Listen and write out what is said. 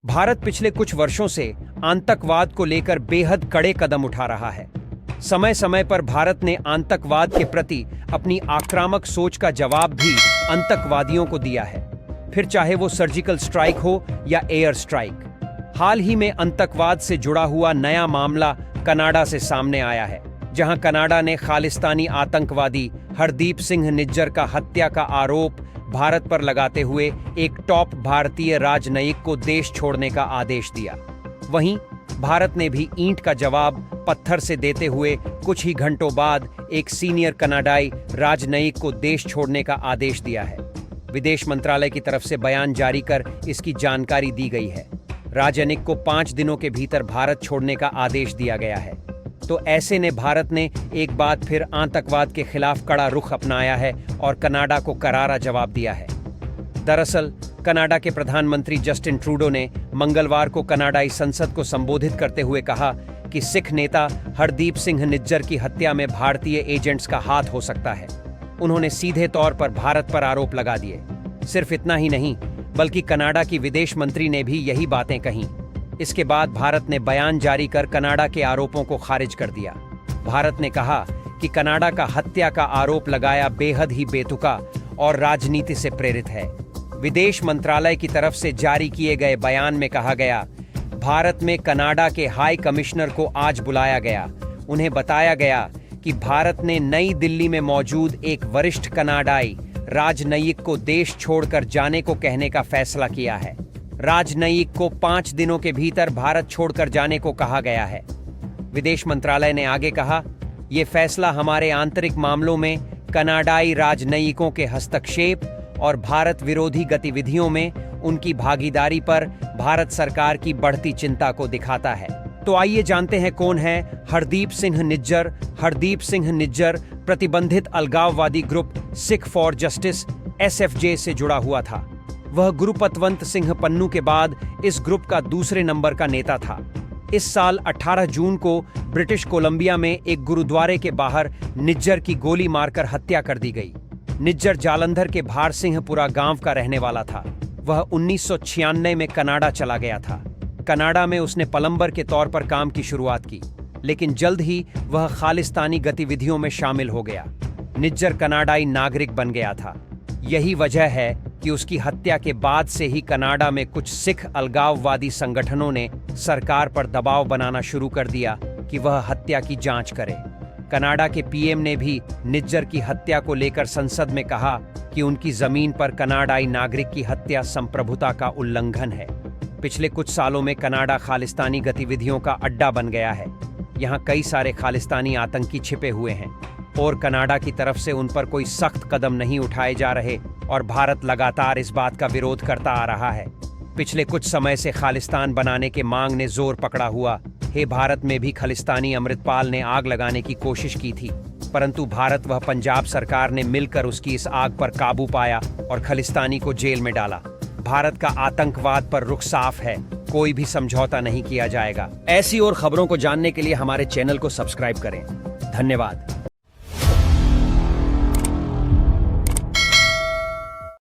भारत पिछले कुछ वर्षों से आतंकवाद को लेकर बेहद कड़े कदम उठा रहा है। समय समय पर भारत ने आतंकवाद के प्रति अपनी आक्रामक सोच का जवाब भी आतंकवादियों को दिया है, फिर चाहे वो सर्जिकल स्ट्राइक हो या एयर स्ट्राइक। हाल ही में आतंकवाद से जुड़ा हुआ नया मामला कनाडा से सामने आया है, जहां कनाडा ने खालिस्तानी आतंकवादी हरदीप सिंह निज्जर का हत्या का आरोप भारत पर लगाते हुए एक टॉप भारतीय राजनयिक को देश छोड़ने का आदेश दिया। वहीं भारत ने भी ईंट का जवाब पत्थर से देते हुए कुछ ही घंटों बाद एक सीनियर कनाडाई राजनयिक को देश छोड़ने का आदेश दिया है। विदेश मंत्रालय की तरफ से बयान जारी कर इसकी जानकारी दी गई है। राजनयिक को 5 दिनों के भीतर भारत छोड़ने का आदेश दिया गया है। तो ऐसे ने भारत ने एक बार फिर आतंकवाद के खिलाफ कड़ा रुख अपनाया है और कनाडा को करारा जवाब दिया है। दरअसल कनाडा के प्रधानमंत्री जस्टिन ट्रूडो ने मंगलवार को कनाडाई संसद को संबोधित करते हुए कहा कि सिख नेता हरदीप सिंह निज्जर की हत्या में भारतीय एजेंट्स का हाथ हो सकता है। उन्होंने सीधे तौर पर भारत पर आरोप लगा दिए। सिर्फ इतना ही नहीं, बल्कि कनाडा की विदेश मंत्री ने भी यही बातें कहीं। इसके बाद भारत ने बयान जारी कर कनाडा के आरोपों को खारिज कर दिया। भारत ने कहा कि कनाडा का हत्या का आरोप लगाया बेहद ही बेतुका और राजनीति से प्रेरित है। विदेश मंत्रालय की तरफ से जारी किए गए बयान में कहा गया, भारत में कनाडा के हाई कमिश्नर को आज बुलाया गया। उन्हें बताया गया कि भारत ने नई दिल्ली में मौजूद एक वरिष्ठ कनाडाई राजनयिक को देश छोड़कर जाने को कहने का फैसला किया है। राजनयिक को 5 दिनों के भीतर भारत छोड़कर जाने को कहा गया है। विदेश मंत्रालय ने आगे कहा, यह फैसला हमारे आंतरिक मामलों में कनाडाई राजनयिकों के हस्तक्षेप और भारत विरोधी गतिविधियों में उनकी भागीदारी पर भारत सरकार की बढ़ती चिंता को दिखाता है। तो आइए जानते हैं कौन है हरदीप सिंह निज्जर। हरदीप सिंह निज्जर प्रतिबंधित अलगाववादी group Sikh for justice SFJ से जुड़ा हुआ था। वह गुरुपतवंत सिंह पन्नू के बाद इस ग्रुप का दूसरे नंबर का नेता था। इस साल 18 जून को ब्रिटिश कोलंबिया में एक गुरुद्वारे के बाहर निज्जर की गोली मारकर हत्या कर दी गई। निज्जर जालंधर के भारसिंहपुरा गांव का रहने वाला था। वह 1996 में कनाडा चला गया था। कनाडा में उसने प्लम्बर के तौर पर काम की शुरुआत की, लेकिन जल्द ही वह खालिस्तानी गतिविधियों में शामिल हो गया। निज्जर कनाडाई नागरिक बन गया था। यही वजह है कि उसकी हत्या के बाद से ही कनाडा में कुछ सिख अलगाववादी संगठनों ने सरकार पर दबाव बनाना शुरू कर दिया कि वह हत्या की जांच करे। कनाडा के PM ने भी निज्जर की हत्या को लेकर संसद में कहा कि उनकी जमीन पर कनाडाई नागरिक की हत्या संप्रभुता का उल्लंघन है। पिछले कुछ सालों में कनाडा खालिस्तानी गतिविधियों का अड्डा बन गया है। यहाँ कई सारे खालिस्तानी आतंकी छिपे हुए हैं और कनाडा की तरफ से उन पर कोई सख्त कदम नहीं उठाए जा रहे और भारत लगातार इस बात का विरोध करता आ रहा है। पिछले कुछ समय से खालिस्तान बनाने के मांग ने जोर पकड़ा हुआ है। भारत में भी खालिस्तानी अमृतपाल ने आग लगाने की कोशिश की थी, परंतु भारत व पंजाब सरकार ने मिलकर उसकी इस आग पर काबू पाया और खालिस्तानी को जेल में डाला। भारत का आतंकवाद पर रुख साफ है, कोई भी समझौता नहीं किया जाएगा। ऐसी और खबरों को जानने के लिए हमारे चैनल को सब्सक्राइब करें। धन्यवाद।